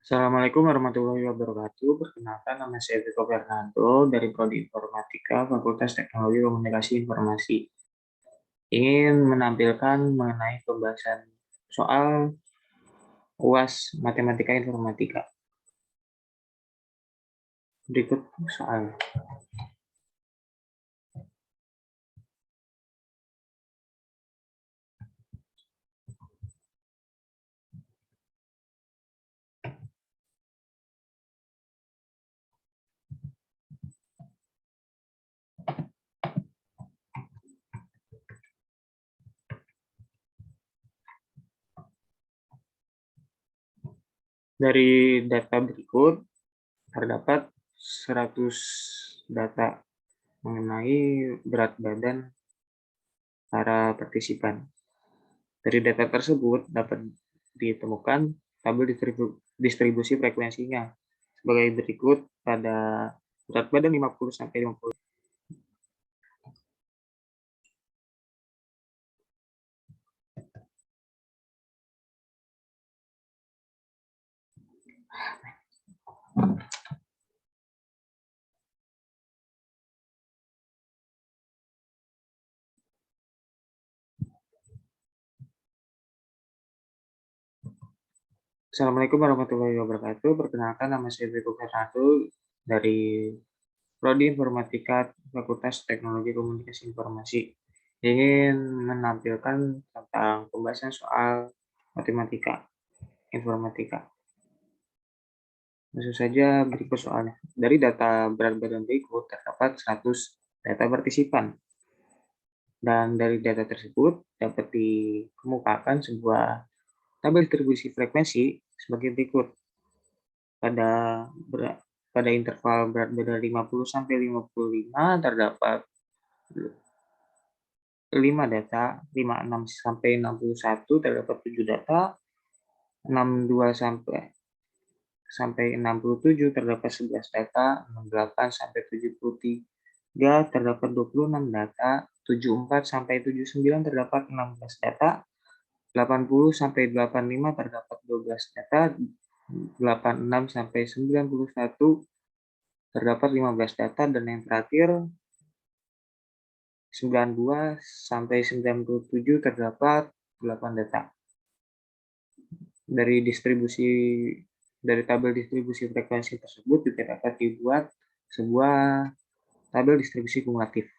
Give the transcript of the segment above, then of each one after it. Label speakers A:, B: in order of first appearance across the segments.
A: Assalamualaikum warahmatullahi wabarakatuh. Perkenalkan, nama saya Viko Fernando dari Prodi Informatika, Fakultas Teknologi Komunikasi Informasi. Ingin menampilkan mengenai pembahasan soal UAS Matematika Informatika. Berikut soal. Dari data berikut, terdapat 100 data mengenai berat badan para partisipan. Dari data tersebut dapat ditemukan tabel distribusi frekuensinya sebagai berikut pada berat badan 50 sampai 50. Assalamualaikum warahmatullahi wabarakatuh. Perkenalkan, nama saya Viko Fernando dari Prodi Informatika Fakultas Teknologi Komunikasi Informasi. Ingin menampilkan tentang pembahasan soal matematika informatika. Langsung saja berikut soalnya. Dari data berat badan berikut terdapat 100 data partisipan. Dan dari data tersebut dapat dikemukakan sebuah tabel distribusi frekuensi sebagai berikut. Pada interval berat badan 50 sampai 55 terdapat 5 data, 56 sampai 61 terdapat 7 data, 62 sampai 67 terdapat 11 data, 68 sampai 73 terdapat 26 data, 74 sampai 79 terdapat 16 data, 80 sampai 85 terdapat 12 data, 86 sampai 91 terdapat 15 data, dan yang terakhir 92 sampai 97 terdapat 8 data. Dari tabel distribusi frekuensi tersebut juga dapat dibuat sebuah tabel distribusi kumulatif,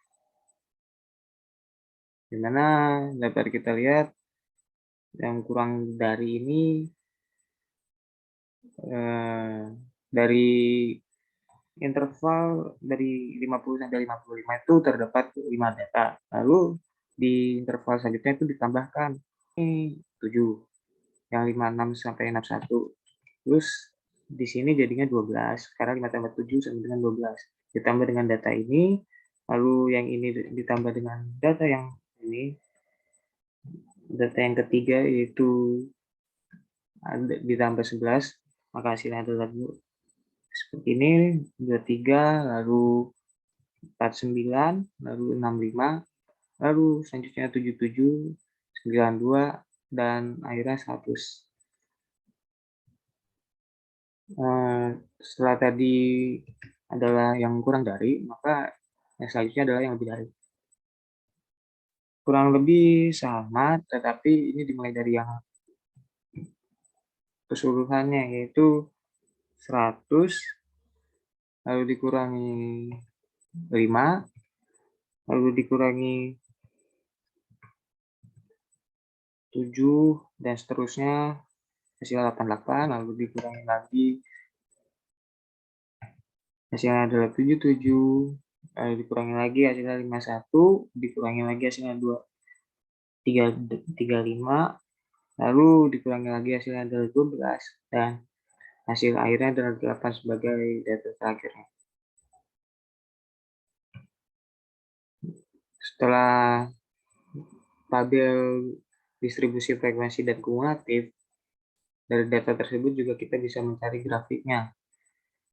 A: di mana dapat kita lihat yang kurang dari ini dari interval dari 50 sampai 55 itu terdapat 5 data. Lalu di interval selanjutnya itu ditambahkan 7, yang 56 sampai 61. Terus di sini jadinya 12, karena 5 tambah 7 sama dengan 12. Ditambah dengan data ini, lalu yang ini ditambah dengan data yang ini, data yang ketiga yaitu ditambah 11, maka hasilnya adalah seperti ini, 23, lalu 49, lalu 65, lalu selanjutnya 77, 92, dan akhirnya 100. Setelah tadi adalah yang kurang dari, maka yang selanjutnya adalah yang lebih dari. Kurang lebih sama, tetapi ini dimulai dari yang keseluruhannya, yaitu 100, lalu dikurangi 5, lalu dikurangi 7, dan seterusnya hasil 88, lalu dikurangi lagi hasilnya adalah 77, lalu dikurangi lagi hasilnya 51, dikurangi lagi hasilnya 35, lalu dikurangi lagi hasilnya adalah 12, dan hasil akhirnya adalah 8 sebagai data terakhirnya. Setelah tabel distribusi frekuensi dan kumulatif, dari data tersebut juga kita bisa mencari grafiknya.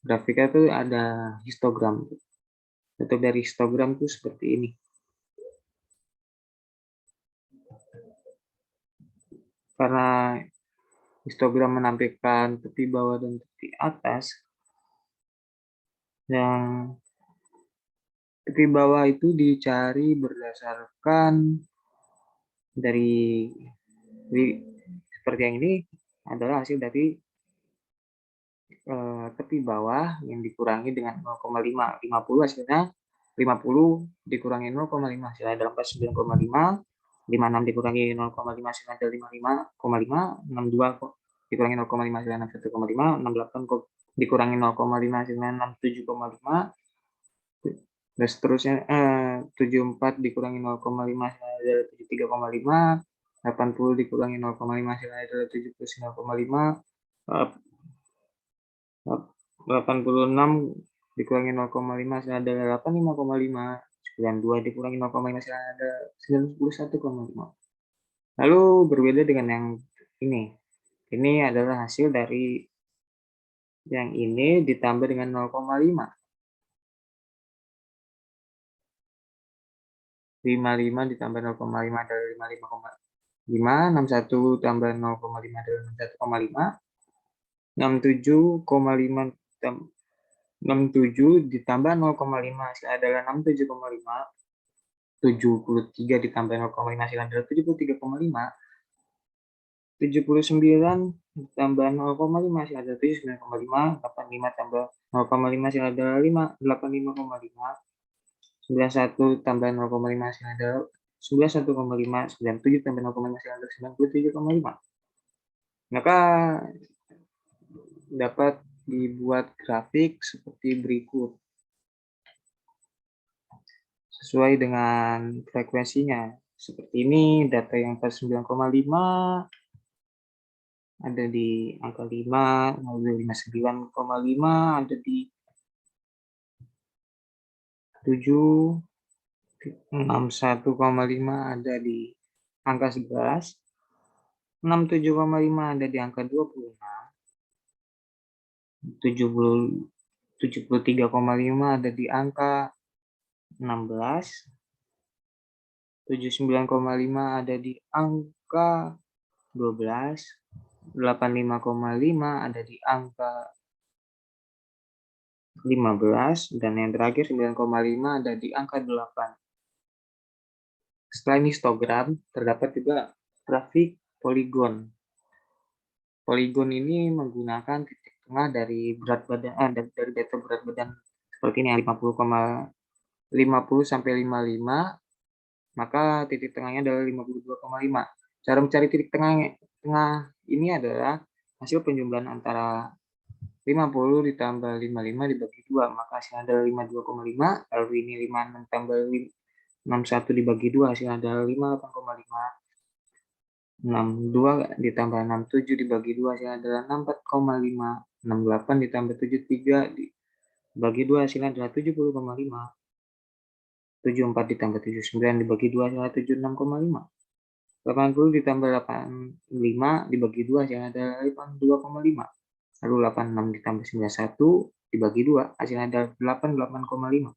A: Grafiknya itu ada histogram. Bentuk dari histogram itu seperti ini. Karena histogram menampilkan tepi bawah dan tepi atas. Yang tepi bawah itu dicari berdasarkan dari seperti yang ini adalah hasil dari tepi bawah yang dikurangi dengan 0,5. 50 hasilnya 50 dikurangi 0,5 hasilnya adalah 49,5. 56 dikurangi 0,5 hasilnya adalah 55,5. 62 dikurangi 0,5 hasilnya 61,5. 68 dikurangi 0,5 hasilnya 67,5. Dan seterusnya 74 dikurangi 0,5 hasilnya adalah 73,5. 80 dikurangi 0,5 hasilnya adalah 79,5. 86 dikurangi 0,5 hasilnya adalah 85,5. 92 dikurangi 0,5 hasilnya adalah 91,5. Lalu berbeda dengan yang ini. Ini adalah hasil dari yang ini ditambah dengan 0,5. 55 ditambah 0,5 adalah 55,5. 61 tambah 0,5 adalah 61,5. 67,5 67 ditambah 0,5 hasilnya adalah 67,5. 73 ditambah 0,5 hasilnya adalah 73,5. 79 ditambah 0,5 hasilnya adalah 79,5. 85 tambah 0,5 hasilnya adalah 85,5. 91 tambah 0,5 hasilnya adalah 91,5. 97 tambah 0,5 hasilnya adalah 97,5. Maka dapat dibuat grafik seperti berikut sesuai dengan frekuensinya. Seperti ini, data yang pas 9,5 ada di angka 5, lalu 59,5 ada di 7, 61,5 ada di angka 11, 67,5 ada di angka 26, 73,5 ada di angka 16, 79,5 ada di angka 12, 85,5 ada di angka 15, dan yang terakhir 9,5 ada di angka 8. Setelah ini histogram, terdapat juga grafik poligon. Poligon ini menggunakan titik tengah dari berat badan, dari data berat badan seperti ini, 50 sampai 55, maka titik tengahnya adalah 52,5. Cara mencari titik tengah ini adalah hasil penjumlahan antara 50 ditambah 55 dibagi 2, maka hasilnya adalah 52,5. Lalu ini 56 tambah 61 dibagi 2, hasilnya adalah 58,5. 62 ditambah 67 dibagi 2, hasilnya adalah 64,5. 68 ditambah 73 dibagi 2, hasilnya adalah 70,5. 74 ditambah 79 dibagi 2, hasilnya 76,5. 80 ditambah 85 dibagi 2, hasilnya adalah 82,5. Lalu 86 ditambah 91 dibagi 2, hasilnya adalah 88,5.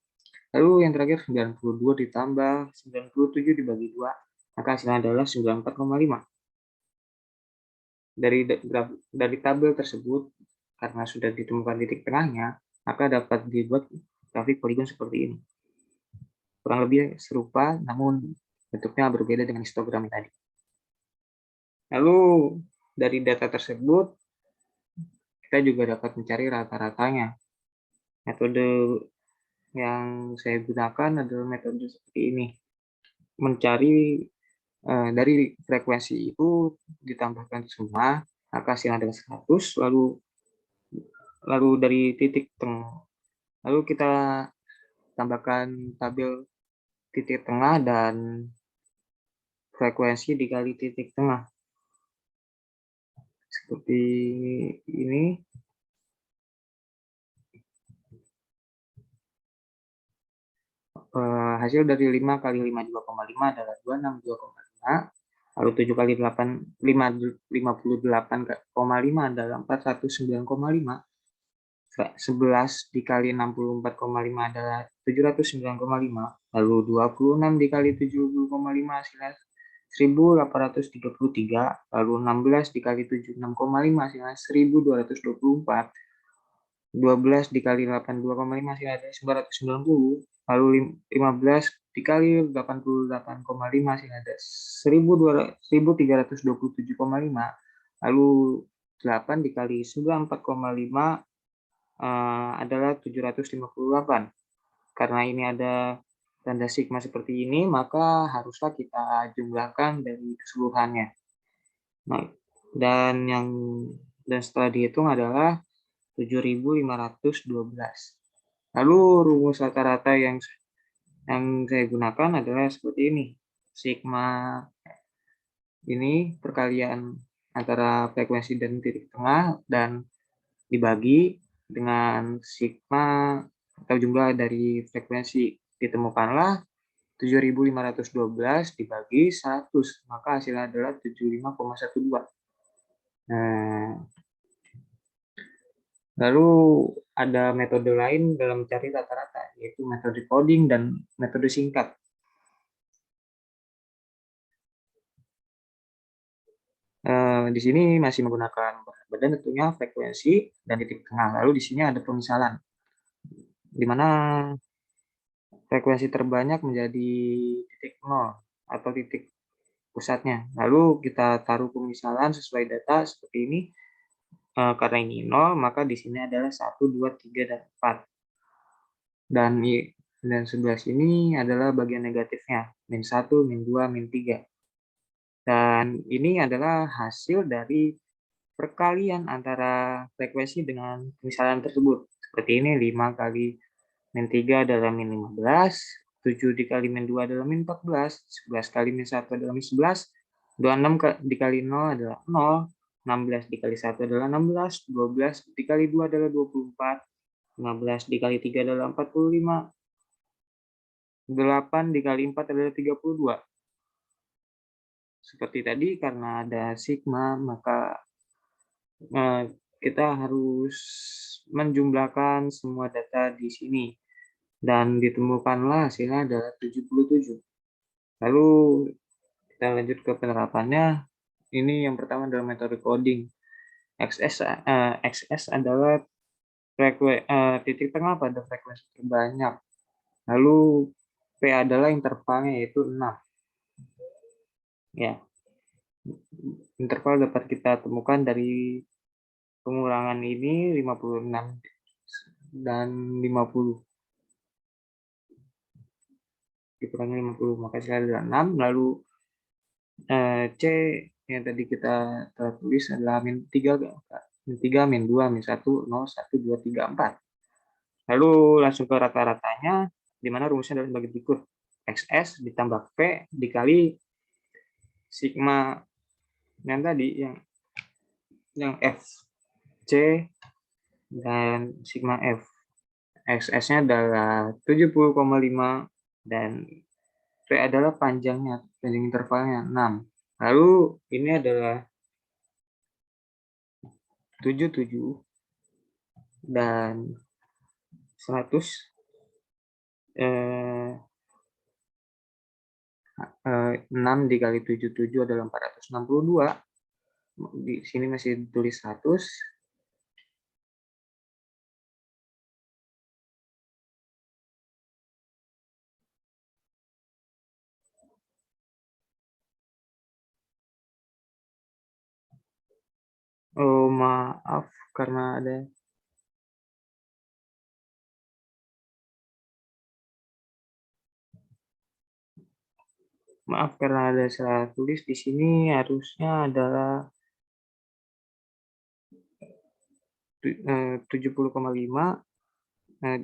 A: Lalu yang terakhir 92 ditambah 97 dibagi 2, maka hasilnya adalah 94,5. Dari tabel tersebut, karena sudah ditemukan titik tengahnya, maka dapat dibuat grafik poligon seperti ini. Kurang lebih serupa, namun bentuknya berbeda dengan histogram tadi. Lalu dari data tersebut, kita juga dapat mencari rata-ratanya. Metode yang saya gunakan adalah metode seperti ini. Mencari dari frekuensi itu ditambahkan semua, maka hasilnya adalah 100, lalu dari titik tengah, lalu kita tambahkan tabel titik tengah dan frekuensi dikali titik tengah. Seperti ini. Hasil dari 5 kali 52,5 adalah 262,5. Lalu 7 kali 8, 58,5 adalah 409,5. 11 dikali 64,5 adalah 709,5. Lalu 26 dikali 70,5 hasilnya 1833, lalu 16 dikali 7, 6,5 hasilnya 1224, 12 dikali 8, 2,5 hasilnya ada 990, lalu 15 dikali 88,5 hasilnya ada 1327,5, lalu 8 dikali 94,5 adalah 758. Karena ini ada tanda sigma seperti ini, maka haruslah kita jumlahkan dari keseluruhannya. Nah, dan setelah dihitung adalah 7.512. Lalu rumus rata-rata yang saya gunakan adalah seperti ini. Sigma ini perkalian antara frekuensi dan titik tengah dan dibagi dengan sigma atau jumlah dari frekuensi. Ditemukanlah 7.512 dibagi 100, maka hasilnya adalah 75,12. Nah, lalu ada metode lain dalam mencari rata-rata, yaitu metode coding dan metode singkat. Di sini masih menggunakan badan tentunya frekuensi dan titik tengah. Lalu di sini ada pemisalan, di mana frekuensi terbanyak menjadi titik 0 atau titik pusatnya. Lalu kita taruh pemisalan sesuai data seperti ini. Karena ini 0, maka di sini adalah 1, 2, 3, dan 4. Dan sebelah sini adalah bagian negatifnya, min 1, min 2, min 3. Dan ini adalah hasil dari perkalian antara frekuensi dengan pemisalan tersebut. Seperti ini, 5 kali min 3 adalah min 15, 7 dikali min 2 adalah min 14, 11 kali min 1 adalah min 11, 26 dikali 0 adalah 0, 16 dikali 1 adalah 16, 12 dikali 2 adalah 24, 15 dikali 3 adalah 45, 8 dikali 4 adalah 32. Seperti tadi, karena ada sigma, maka kita harus menjumlahkan semua data di sini. Dan ditemukanlah hasilnya adalah 77. Lalu kita lanjut ke penerapannya. Ini yang pertama adalah metode coding. XS adalah titik tengah pada frekuensi terbanyak. Lalu P adalah intervalnya, yaitu 6. Ya, interval dapat kita temukan dari pengurangan ini 56 dan 50. Dikurangi 50, maka hasilnya adalah 6. Lalu C yang tadi kita telah tulis adalah min 3, min 2, min 1, 0, 1, 2, 3, 4. Lalu langsung ke rata-ratanya, di mana rumusnya adalah sebagai berikut. XS ditambah P dikali sigma yang tadi, yang F, C, dan sigma F. XS-nya adalah 70,5 dan P adalah panjang intervalnya 6. Lalu ini adalah 77 dan 100. 6 dikali 77 adalah 462. Di sini masih ditulis 100. Oh, maaf karena ada salah tulis di sini, harusnya adalah 70,5. Nah,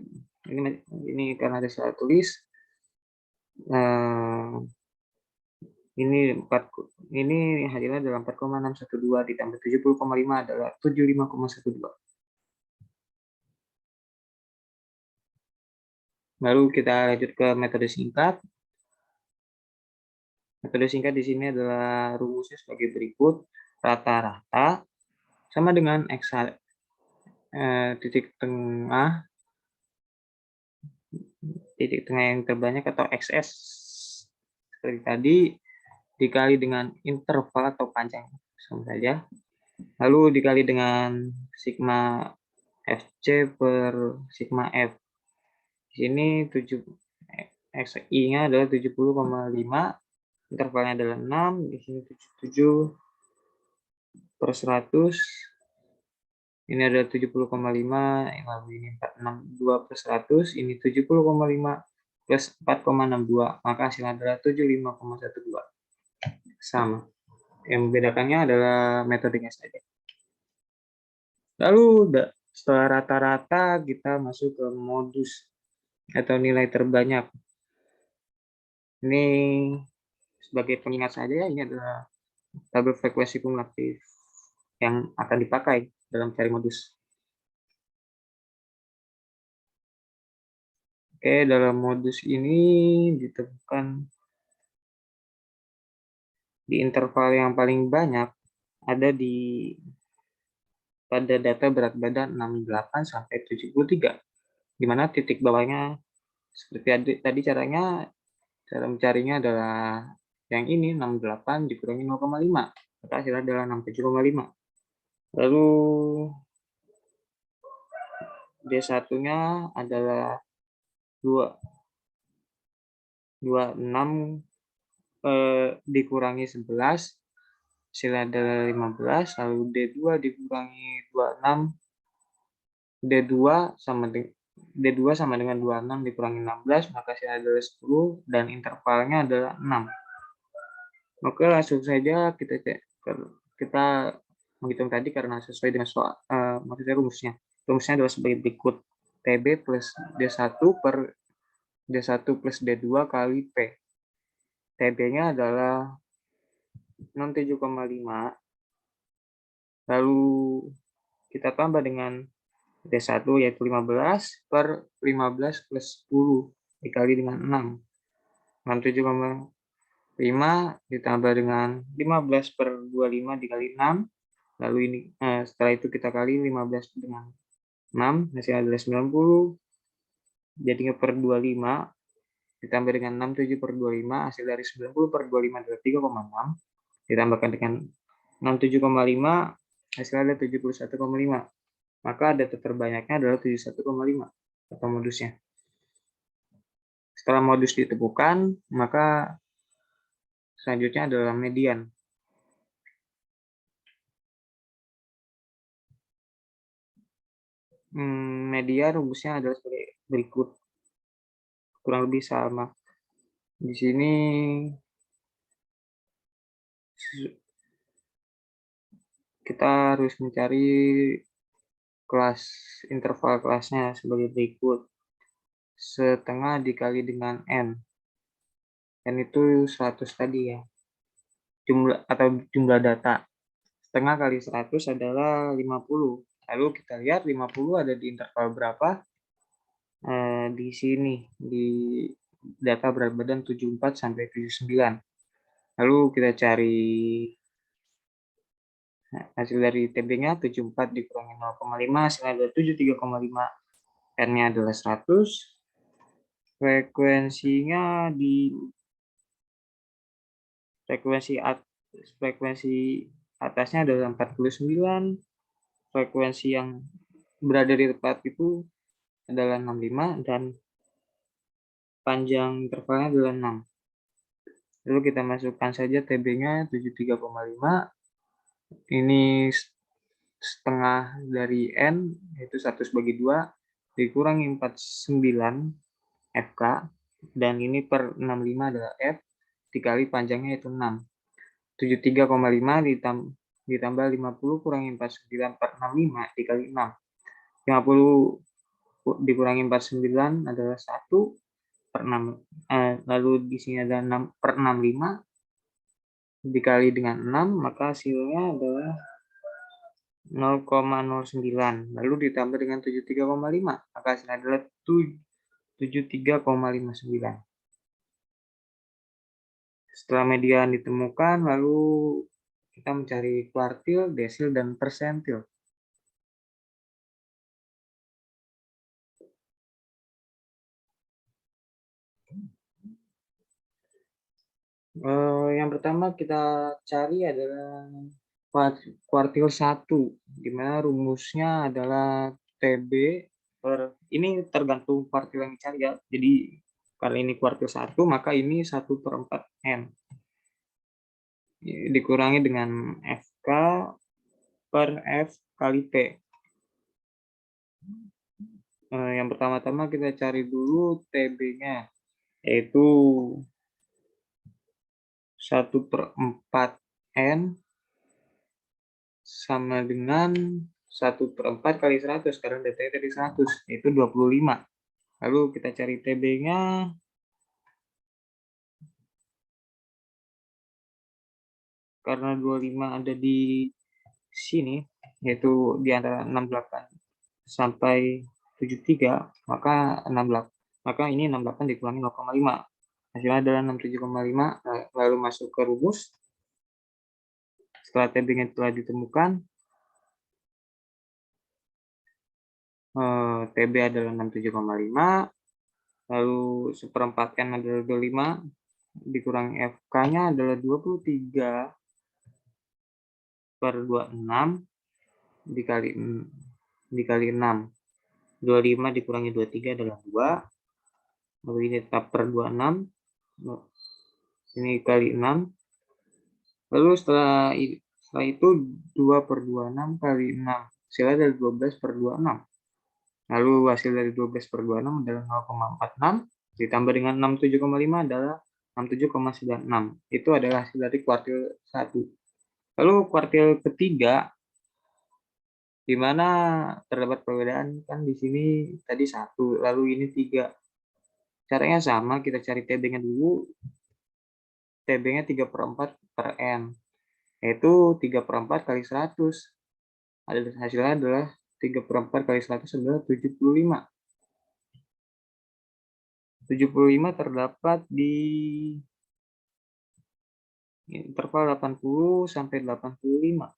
A: ini karena ada salah tulis. Ini hasilnya adalah 4,612 ditambah 70,5 adalah 75,12. Lalu kita lanjut ke metode singkat. Metode singkat di sini adalah rumusnya sebagai berikut. Rata-rata sama dengan titik tengah yang terbanyak atau XS seperti tadi dikali dengan interval atau panjang, sama saja. Lalu dikali dengan sigma Fc per sigma F. Di sini XI-nya adalah 70,5, intervalnya adalah 6, di sini 77/100, ini ada 70,5, lalu ini 462/100, ini 70,5 plus 4,62, maka hasilnya adalah 75,12. Sama. Yang membedakannya adalah metodenya saja. Lalu setelah rata-rata kita masuk ke modus atau nilai terbanyak. Ini sebagai pengingat saja, ini adalah tabel frekuensi kumulatif yang akan dipakai dalam cari modus. Oke, dalam modus ini ditemukan di interval yang paling banyak ada pada data berat badan 68 sampai 73, di mana titik bawahnya seperti tadi cara mencarinya adalah yang ini 68 dikurangi 0,5, maka hasilnya adalah 67,5. Lalu D1-nya adalah 26 dikurangi 11, hasilnya adalah 15, lalu D2 dikurangi 26, D2 sama dengan 26 dikurangi 16, maka hasilnya adalah 10, dan intervalnya adalah 6. Oke, langsung saja kita menghitung tadi karena sesuai dengan maksudnya rumusnya. Rumusnya adalah sebagai berikut. TB plus D1 per D1 plus D2 kali P. TB-nya adalah 67,5. Lalu kita tambah dengan D1 yaitu 15 per 15 plus 10 dikali dengan 6. 67,5 ditambah dengan 15 per 25 dikali 6. Lalu ini setelah itu kita kali 15 dengan 6, hasilnya adalah 90. Jadinya per 25 ditambah dengan 67 per 25, hasil dari 90 per 25 adalah 3,6. Ditambahkan dengan 67,5, hasilnya adalah 71,5. Maka data terbanyaknya adalah 71,5 atau modusnya. Setelah modus ditemukan, maka selanjutnya adalah median. Median rumusnya adalah sebagai berikut. Kurang lebih sama. Di sini kita harus mencari interval kelasnya sebagai berikut. Setengah dikali dengan N. N itu 100 tadi ya. Jumlah data. Setengah kali 100 adalah 50. Lalu kita lihat 50 ada di interval berapa? Di sini, di data berat badan 74 sampai 79. Lalu kita cari hasil dari TB-nya 74 dikurangi 0,5, hasilnya adalah 73,5. N-nya adalah 100. Frekuensinya frekuensi atasnya adalah 49. Frekuensi yang berada di tempat itu adalah 65 dan panjang intervalnya adalah 6. Lalu kita masukkan saja TB-nya 73,5. Ini setengah dari N, yaitu 100 bagi 2, dikurangi 49 FK, dan ini per 65 adalah F, dikali panjangnya itu 6. 73,5 ditambah 50 kurangi 49 per 65 dikali 6. 50 dikurangi 49 adalah 1 per 6. Lalu di sini ada 6 per 65 dikali dengan 6, maka hasilnya adalah 0,09. Lalu ditambah dengan 73,5, maka hasilnya adalah 73,59. Setelah median ditemukan, lalu kita mencari kuartil, desil, dan persentil. Yang pertama kita cari adalah kuartil 1, di mana rumusnya adalah TB per ini tergantung kuartil yang dicari ya. Jadi karena ini kuartil 1, maka ini 1/4 N. Dikurangi dengan FK per F kali T. Yang pertama-tama kita cari dulu TB-nya, yaitu 1/4 N sama dengan 1/4 kali 100, karena DT tadi 100, yaitu 25. Lalu kita cari TB-nya, karena 25 ada di sini, yaitu di antara 68 sampai 73, maka 68, maka ini 68 dikurangi 0,5. Hasilnya adalah 67,5. Lalu masuk ke rumus. Setelah TB-nya telah ditemukan, TB adalah 67,5, lalu 1/4 N adalah 25, dikurangi FK-nya adalah 23/26 dikali 6. 25 dikurangi 23 adalah 2, lalu ini tetap per 26, ini kali 6, lalu setelah itu 2/26 kali 6, hasilnya adalah 12/26. Lalu hasil dari 12/26 adalah 0,46, ditambah dengan 67,5 adalah 67,96. Itu adalah hasil dari kuartil 1. Lalu kuartil ketiga, di mana terdapat perbedaan, kan di sini tadi 1, lalu ini 3. Caranya sama, kita cari TB-nya dulu. TB-nya 3/4 per N, yaitu 3/4 kali 100. Hasilnya adalah 3/4 kali 100 adalah 75. 75 terdapat di interval 80 sampai 85.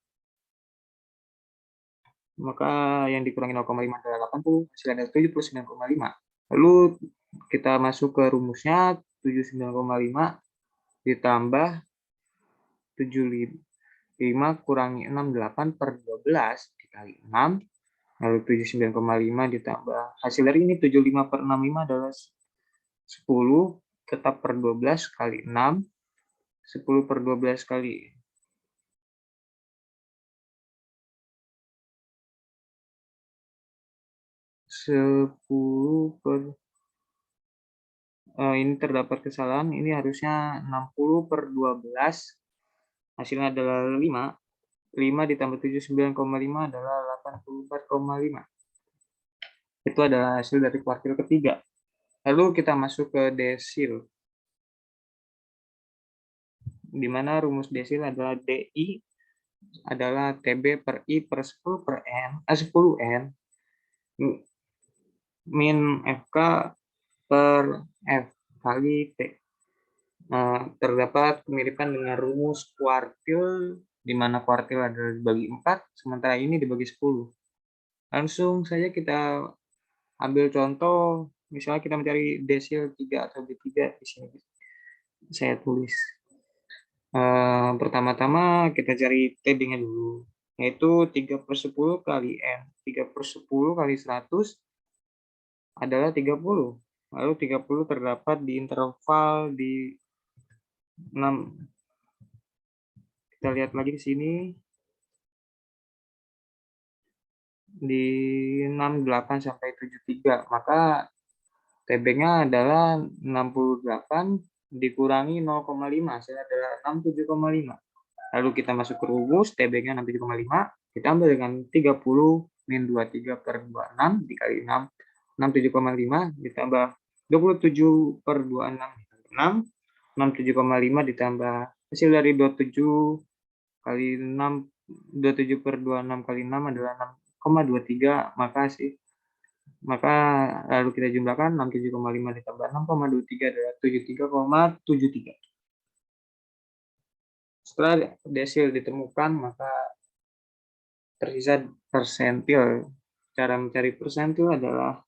A: Maka yang dikurangi 0,5 adalah 80, hasilnya adalah 79,5. Lalu kita masuk ke rumusnya, 79,5 ditambah 75 kurangi 68 per 12 dikali 6, lalu 79,5 ditambah, hasil dari ini 75/65 adalah 10, tetap per 12 kali 6, 10/12 kali 10 ini terdapat kesalahan, ini harusnya 60/12, hasilnya adalah 5. 5 ditambah 79,5 adalah 84,5. Itu adalah hasil dari kuartil ketiga. Lalu kita masuk ke desil, di mana rumus desil adalah DI adalah TB per I per 10 per N, 10 N, min FK per F kali T. Terdapat kemiripan dengan rumus kuartil, di mana kuartil adalah dibagi 4, sementara ini dibagi 10. Langsung saja kita ambil contoh, misalnya kita mencari desil 3 atau D3 di sini. Saya tulis. Pertama-tama kita cari TB-nya dulu, yaitu 3/10 kali N. 3/10 kali 100 adalah 30. Lalu 30 terdapat di interval di 6. Kita lihat lagi di sini. Di 68 sampai 73, maka TB-nya adalah 68 dikurangi 0,5, hasilnya adalah 67,5. Lalu kita masuk ke rumus, TB-nya 67,5, kita ambil dengan 30 min 23/26 dikali 6, 67,5 ditambah 27/26 dikali 6, 67,5 ditambah hasil dari 27 kali 6, 27/26 kali 6 adalah 6,23, maka lalu kita jumlahkan 67,5 ditambah 6,23 adalah 73,73. Setelah desil ditemukan, maka tersisa persentil. Cara mencari persentil adalah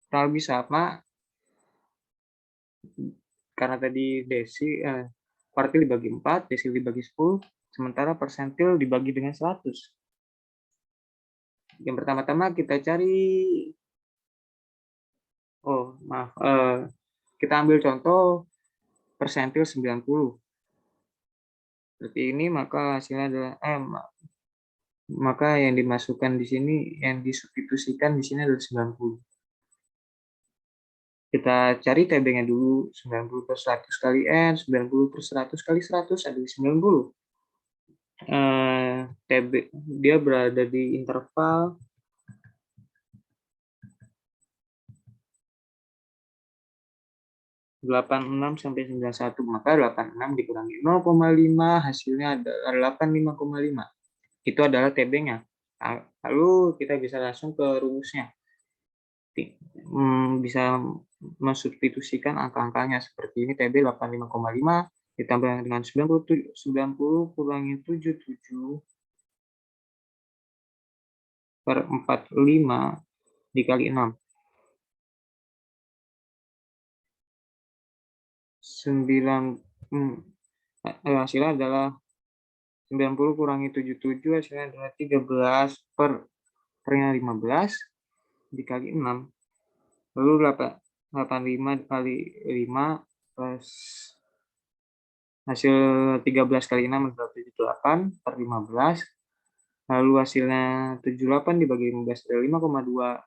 A: kurang lebih sama, karena tadi kuartil dibagi 4, desil dibagi 10, sementara persentil dibagi dengan 100. Yang pertama-tama kita cari, kita ambil contoh persentil 90. Seperti ini, maka hasilnya adalah maka yang dimasukkan di sini, yang disubstitusikan di sini adalah 90. Kita cari TB-nya dulu, 90 per 100 kali N, 90 per 100 kali 100 adalah 90. TB dia berada di interval 86 sampai 91, maka 86 dikurangi 0,5 hasilnya adalah 85,5. Itu adalah TB-nya. Lalu kita bisa langsung ke rumusnya. Bisa mensubstitusikan angka-angkanya seperti ini. TB 85,5 ditambah dengan 90 kurangi 77 per 45 dikali 6. hasilnya adalah 90 kurangi 77, hasilnya adalah 13 per 15 dikali 6. Lalu 85 dikali 5 plus hasil 13 kali 6 adalah 78 per 15. Lalu hasilnya 78 dibagi 15 adalah 5,2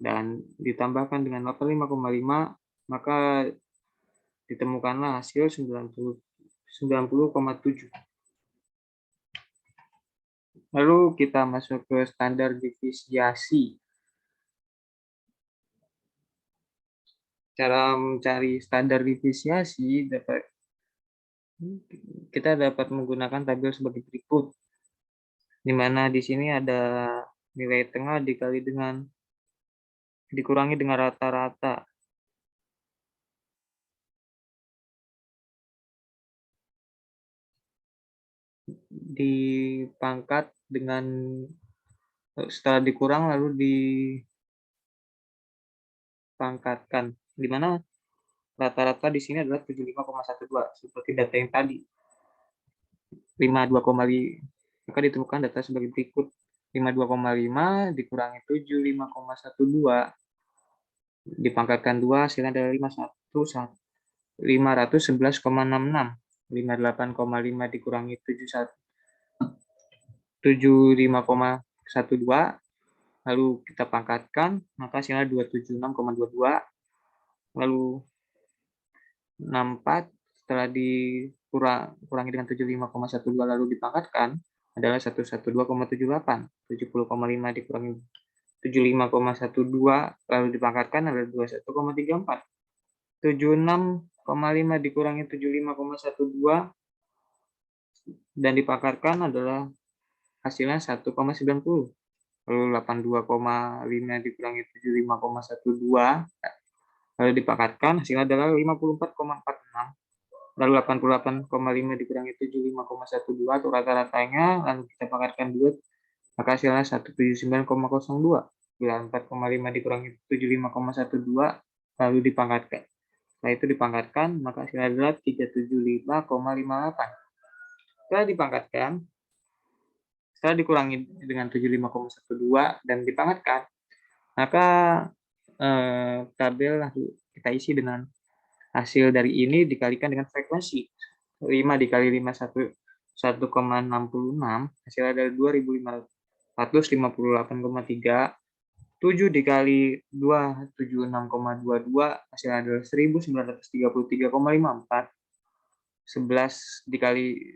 A: dan ditambahkan dengan 85,5, maka ditemukanlah hasil 90,7. Lalu kita masuk ke standar divisiasi. Cara mencari standar divisiasi kita dapat menggunakan tabel sebagai berikut, di mana di sini ada nilai tengah dikurangi dengan rata-rata. Dipangkat dengan setelah dikurang lalu dipangkatkan, di mana rata-rata di sini adalah 75,12 seperti data yang tadi. 52,5, maka ditemukan data sebagai berikut. 52,5 dikurangi 75,12 dipangkatkan 2, hasilnya adalah 511,66. 58,5 dikurangi 75,12 lalu kita pangkatkan, maka hasilnya 276,22. Lalu 64 setelah dikurangi dengan 75,12 lalu dipangkatkan adalah 112,78. 70,5 dikurangi 75,12 lalu dipangkatkan adalah 21,34. 76,5 dikurangi 75,12 dan dipangkatkan adalah hasilnya 1,90. Lalu 82,5 dikurangi 75,12 lalu dipangkatkan, hasilnya adalah 54,46. Lalu 88,5 dikurangi 75,12 atau rata-ratanya, lalu kita pangkatkan 2, maka hasilnya 179,02. 94,5 dikurangi 75,12 lalu dipangkatkan. Setelah itu dipangkatkan, maka hasilnya adalah 375,58. Setelah dipangkatkan, setelah dikurangi dengan 75,12 dan dipangkatkan, maka tabel kita isi dengan hasil dari ini dikalikan dengan frekuensi. 5 dikali 5 1,66, hasilnya adalah 2.558,3. 7 dikali 2 76,22, hasilnya adalah 1.933,54. 11 dikali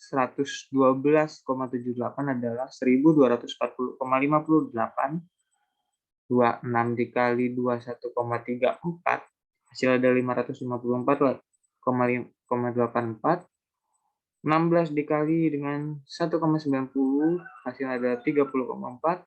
A: 112,78 adalah 1.240,58. 26 dikali 21,34, hasil ada 554,84. 16 dikali dengan 1,90, hasil ada 30,4.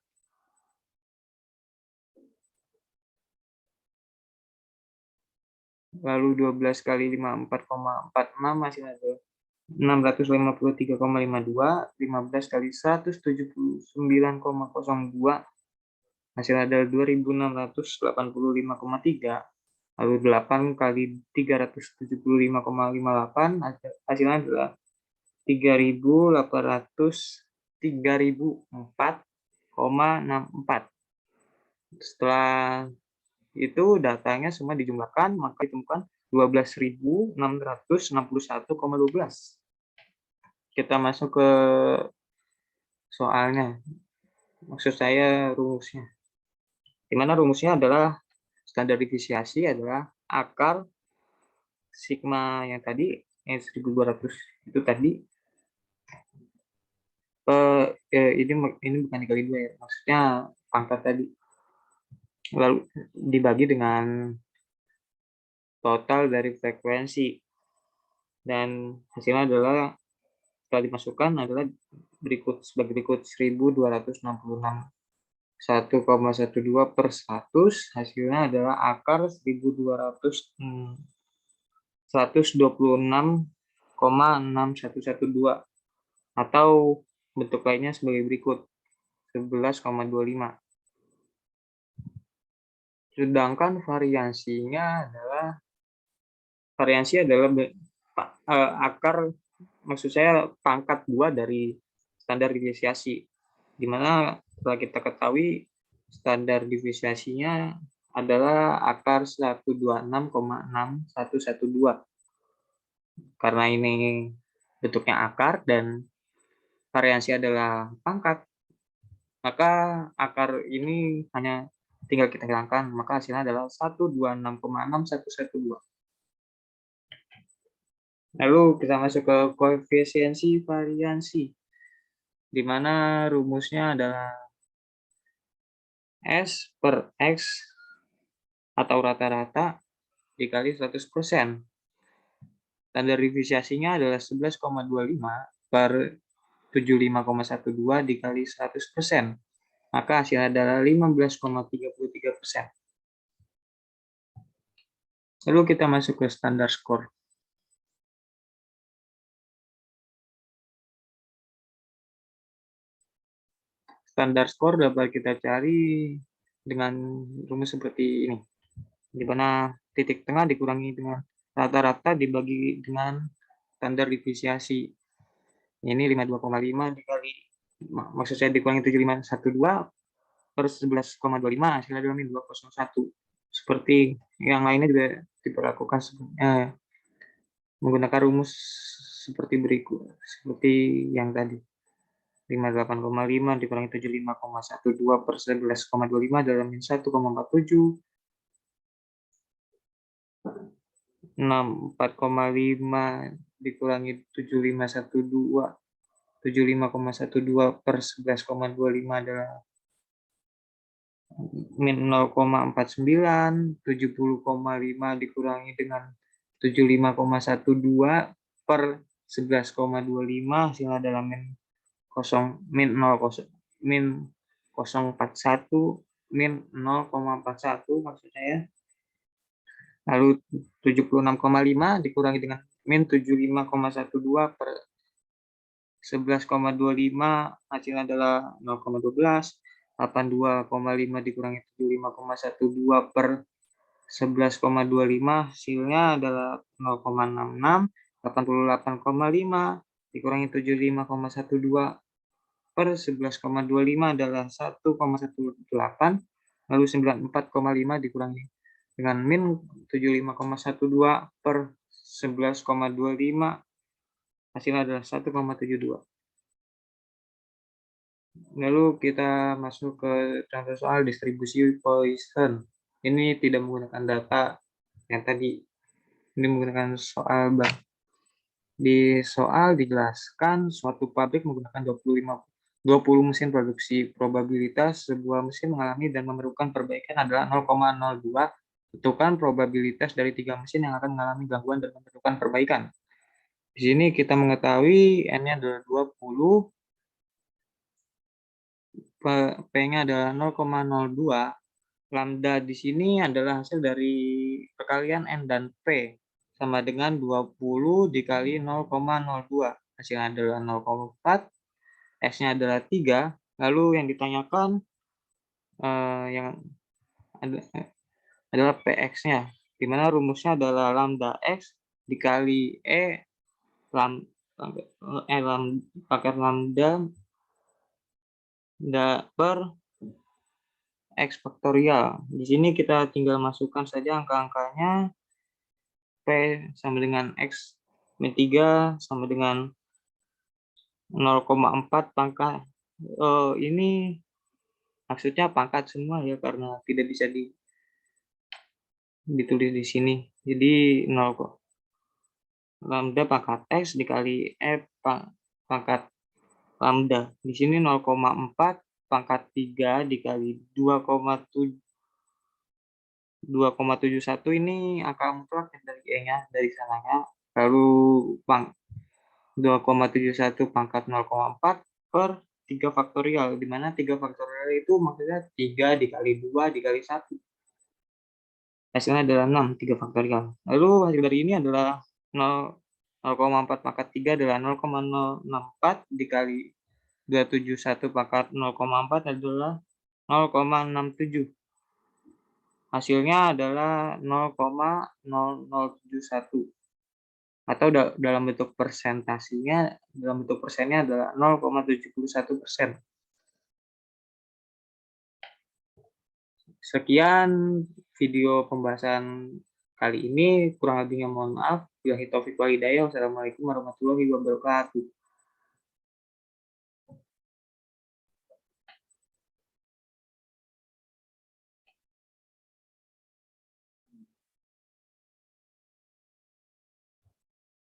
A: Lalu 12 kali 54,46, hasil ada 653,52. 15 kali 179,02, hasil ada 2.685,3. Lalu 8 kali 375,58 hasilnya adalah 3.400 Setelah itu datanya semua dijumlahkan, maka ditemukan 12.661,12. Kita masuk ke soalnya, maksud saya rumusnya. Di mana rumusnya adalah standar deviasi adalah akar sigma yang tadi, yang 1.200 itu tadi, ini bukan dikali 2 ya, maksudnya pangkat tadi. Lalu dibagi dengan total dari frekuensi. Dan hasilnya adalah setelah dimasukkan adalah sebagai berikut 1266 1,12 per 100, hasilnya adalah akar 126,6112 atau bentuk lainnya sebagai berikut 11,25. Sedangkan variansi adalah akar, maksud saya pangkat 2 dari standar deviasi, di mana setelah kita ketahui standar deviasinya adalah akar 126,6112. Karena ini bentuknya akar dan variansi adalah pangkat, maka akar ini hanya tinggal kita hilangkan, maka hasilnya adalah 126,6112. Lalu kita masuk ke koefisiensi variansi, di mana rumusnya adalah S per X atau rata-rata dikali 100%. Standar deviasinya adalah 11,25 per 75,12 dikali 100%. Maka hasilnya adalah 15,33%. Lalu kita masuk ke standar skor. Standar skor dapat kita cari dengan rumus seperti ini, di mana titik tengah dikurangi dengan rata-rata dibagi dengan standar deviasi. Ini 52,5 dikali, maksud saya dikurangi 7512 per 11,25, hasilnya adalah min 201. Seperti yang lainnya juga diperlakukan menggunakan rumus seperti berikut, seperti yang tadi. 58,5 dikurangi 75,12 per 11,25 adalah min 1,47. 64,5 dikurangi 75,12 per 11,25 adalah min 0,49. 70,5 dikurangi dengan 75,12 per 11,25 hasilnya adalah min 0,41 min 0,41 maksud saya. Lalu 76,5 dikurangi dengan min 75,12 per 11,25 hasilnya adalah 0,12. 82,5 dikurangi 75,12 per 11,25 hasilnya adalah 0,66. 88,5 dikurangi 75,12 per 11,25 adalah 1,18. Lalu 94,5 dikurangi dengan min 75,12 per 11,25 hasilnya adalah 1,72. Lalu kita masuk ke contoh soal distribusi Poisson. Ini tidak menggunakan data yang tadi, ini menggunakan soal bank. Di soal dijelaskan suatu pabrik menggunakan 20 mesin produksi. Probabilitas sebuah mesin mengalami dan memerlukan perbaikan adalah 0,02. Tentukan probabilitas dari 3 mesin yang akan mengalami gangguan dan memerlukan perbaikan. Di sini kita mengetahui N-nya adalah 20, P-nya adalah 0,02. Lambda di sini adalah hasil dari perkalian N dan P, sama dengan 20 dikali 0,02. Hasilnya adalah 0,4, X-nya adalah 3. Lalu yang ditanyakan yang adalah PX-nya. di mana rumusnya adalah lambda X dikali pangkat lambda per X faktorial. Di sini kita tinggal masukkan saja angka-angkanya. P sama dengan X min 3 sama dengan 0,4 pangkat. Ini maksudnya pangkat semua ya, karena tidak bisa ditulis di sini. Jadi 0 lambda pangkat X dikali pangkat lambda. Di sini 0,4 pangkat 3 dikali 2,71 ini angka mutlak dari E-nya, dari sananya. Lalu 2,71 pangkat 0,4 per 3 faktorial, di mana 3 faktorial itu maksudnya 3 dikali 2 dikali 1. Hasilnya adalah 6, 3 faktorial. Lalu hasil dari ini adalah 0,4 pangkat 3 adalah 0,064 dikali 271 pangkat 0,4 adalah 0,67. Hasilnya adalah 0,0071. Atau dalam bentuk persentasenya, dalam bentuk persennya adalah 0,71%. Sekian video pembahasan kali ini, kurang lebihnya mohon maaf. Wassalamualaikum warahmatullahi wabarakatuh.